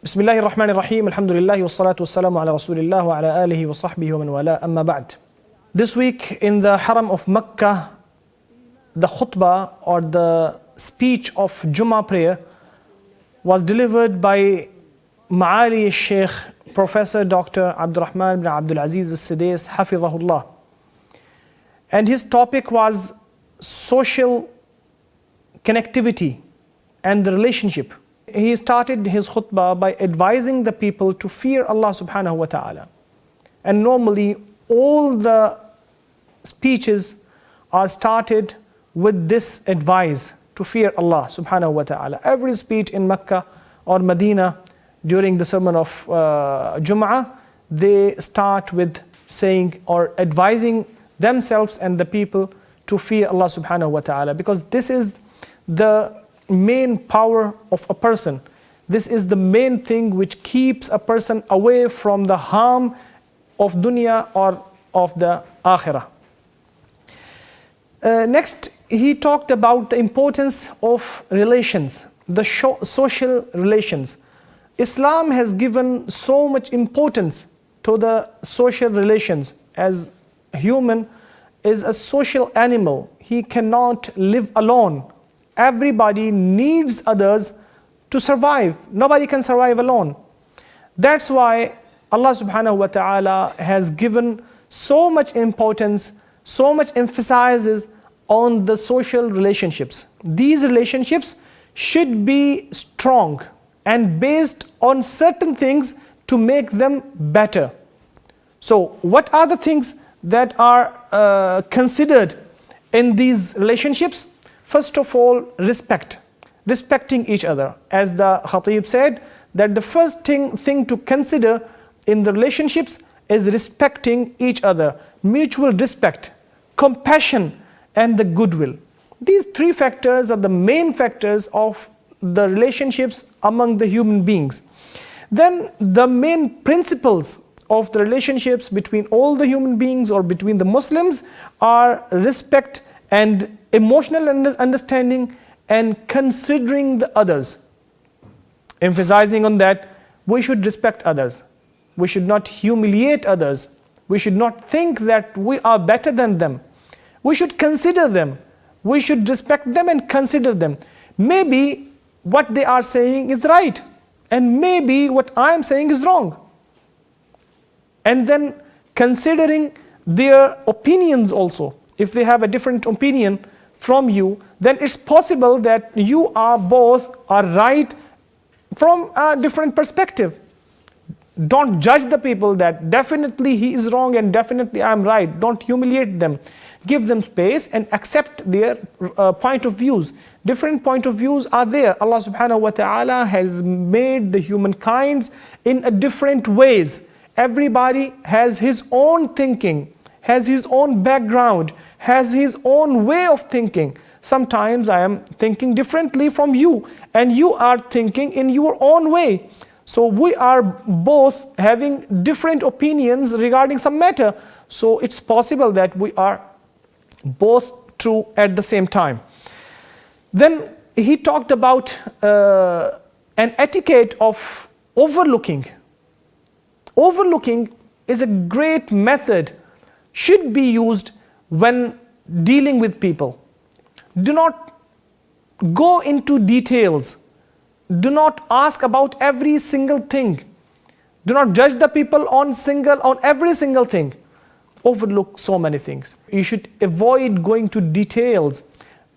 Bismillahir Rahmanir Rahim. Alhamdulillah wassalatu wassalamu ala Rasulillah wa ala alihi wa sahbihi wa man wala amma ba'd. This week in the Haram of Makkah, the khutbah or the speech of Jummah prayer was delivered by Ma'ali Sheikh Professor Dr. Abdul Rahman bin Abdul Aziz Al-Sudais, Hafizahullah. And his topic was social connectivity and the relationship. He started his khutbah by advising the people to fear Allah subhanahu wa ta'ala. And normally all the speeches are started with this advice to fear Allah subhanahu wa ta'ala. Every speech in Mecca or Medina during the sermon of Jum'ah, they start with saying or advising themselves and the people to fear Allah subhanahu wa ta'ala, because this is the main power of a person. This is the main thing which keeps a person away from the harm of dunya or of the akhirah. Next, he talked about the importance of relations, the social relations. Islam has given so much importance to the social relations, as human is a social animal. He cannot live alone. Everybody needs others to survive. Nobody can survive alone. That's why Allah subhanahu wa ta'ala has given so much importance, so much emphasis on the social relationships. These relationships should be strong and based on certain things to make them better. So what are the things that are considered in these relationships? First of all, respecting each other. As the Khatib said, that the first thing to consider in the relationships is respecting each other, mutual respect, compassion, and the goodwill. These three factors are the main factors of the relationships among the human beings. Then the main principles of the relationships between all the human beings or between the Muslims are respect and emotional understanding and considering the others. Emphasizing on that, we should respect others. We should not humiliate others. We should not think that we are better than them. We should consider them. We should respect them and consider them. Maybe what they are saying is right, and maybe what I am saying is wrong. And then considering their opinions also. If they have a different opinion from you, then it's possible that you are both are right from a different perspective. Don't judge the people that definitely he is wrong and definitely I am right. Don't humiliate them. Give them space and accept their point of views. Different point of views are there. Allah subhanahu wa ta'ala has made the humankind in a different ways. Everybody has his own thinking, has his own background, has his own way of thinking. Sometimes I am thinking differently from you, and you are thinking in your own way. So we are both having different opinions regarding some matter. So it's possible that we are both true at the same time. Then he talked about an etiquette of overlooking. Overlooking is a great method, should be used when dealing with people. Do not go into details. Do not ask about every single thing. Do not judge the people on every single thing. Overlook so many things. You should avoid going to details.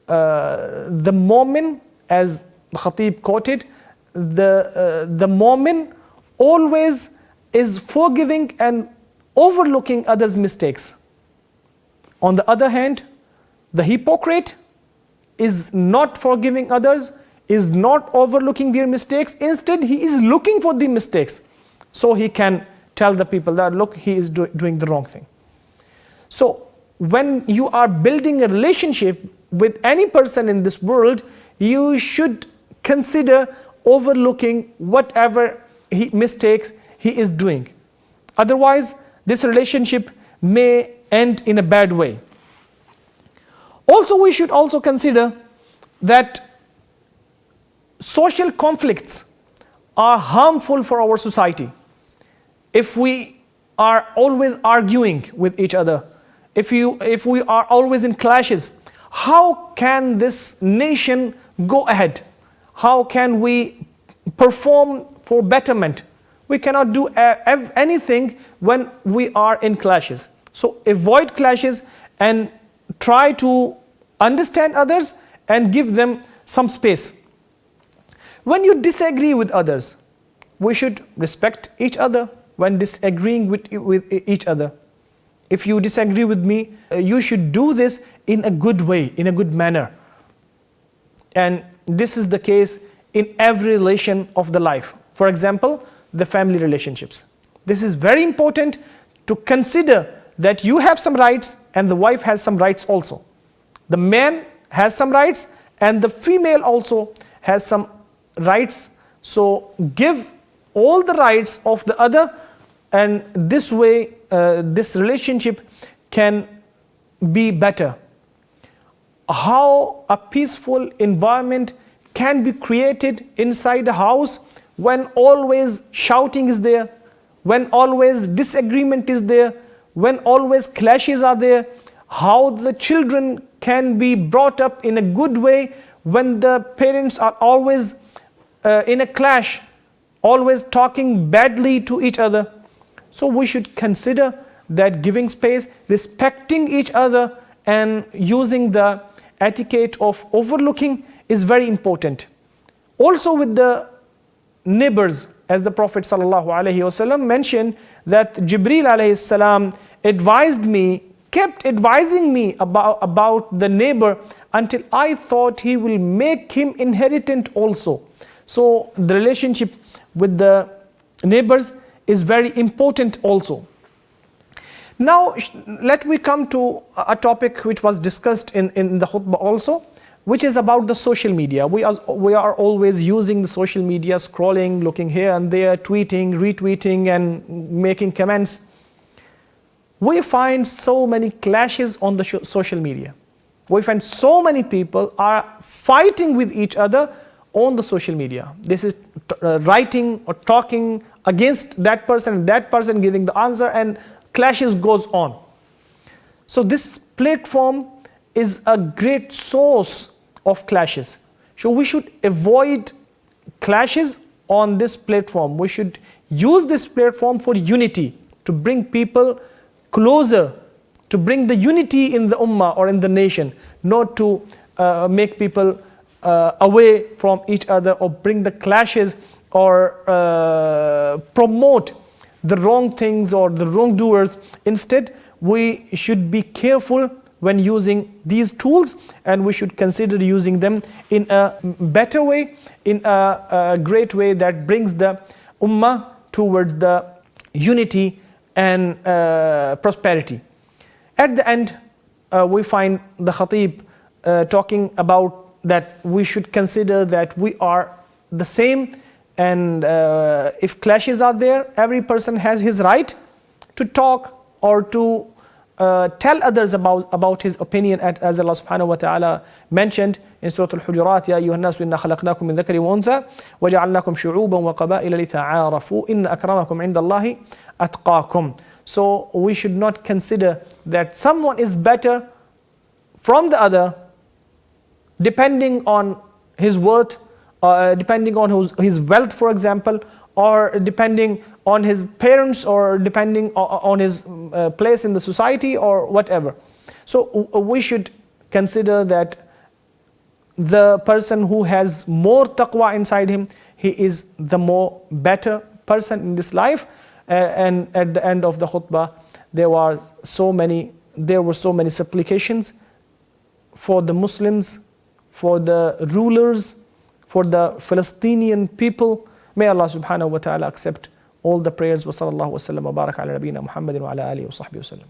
The moment, as the Khatib quoted, the moment always is forgiving and overlooking others' mistakes. On the other hand, the hypocrite is not forgiving others, is not overlooking their mistakes. Instead, he is looking for the mistakes, so he can tell the people that, look, he is doing the wrong thing. So when you are building a relationship with any person in this world, you should consider overlooking whatever mistakes he is doing. Otherwise, this relationship may end in a bad way. Also, we should also consider that social conflicts are harmful for our society. If we are always arguing with each other, if we are always in clashes, how can this nation go ahead? How can we perform for betterment? We cannot do anything when we are in clashes. So avoid clashes and try to understand others and give them some space. When you disagree with others, we should respect each other when disagreeing with each other. If you disagree with me, you should do this in a good way, in a good manner. And this is the case in every relation of the life. For example, the family relationships. This is very important to consider that you have some rights and the wife has some rights also. The man has some rights and the female also has some rights. So give all the rights of the other, and this way this relationship can be better. How a peaceful environment can be created inside the house when always shouting is there, when always disagreement is there, when always clashes are there. How the children can be brought up in a good way when the parents are always in a clash, always talking badly to each other. So we should consider that giving space, respecting each other, and using the etiquette of overlooking is very important. Also with the neighbors, as the Prophet ﷺ mentioned, that Jibreel alayhi salam advised me, kept advising me about the neighbor until I thought he will make him inheritant also. So the relationship with the neighbors is very important also. Now let me come to a topic which was discussed in the khutbah also, which is about the social media. We are always using the social media, scrolling, looking here and there, tweeting, retweeting, and making comments. We find so many clashes on the social media. We find so many people are fighting with each other on the social media. This is writing or talking against that person giving the answer, and clashes goes on. So this platform is a great source of clashes. So we should avoid clashes on this platform. We should use this platform for unity, to bring people closer, to bring the unity in the ummah or in the nation, not to make people away from each other or bring the clashes or promote the wrong things or the wrongdoers. Instead, we should be careful when using these tools, and we should consider using them in a better way, in a great way that brings the ummah towards the unity and prosperity. At the end, we find the khatib talking about that we should consider that we are the same, and if clashes are there, every person has his right to talk or to tell others about his opinion, as Allah subhanahu wa ta'ala mentioned in Surah Al-Hujurat, Ya ayyuhan nasu inna khalaqnakum min dhakari wa untha wa ja'alnakum shu'uban wa qaba'ila lita'arafu inna akramakum 'inda Allahi atqakum. So we should not consider that someone is better from the other depending on his worth, depending on his wealth, for example, or depending on his parents, or depending on his place in the society, or whatever. So we should consider that the person who has more taqwa inside him, he is the more better person in this life. And at the end of the khutbah, there were so many supplications for the Muslims, for the rulers, for the Palestinian people. May Allah subhanahu wa ta'ala accept all the prayers. Wa sallallahu wa sallam wa baraka ala nabiyyina Muhammadin wa ala alihi wa sahbihi wa sallam.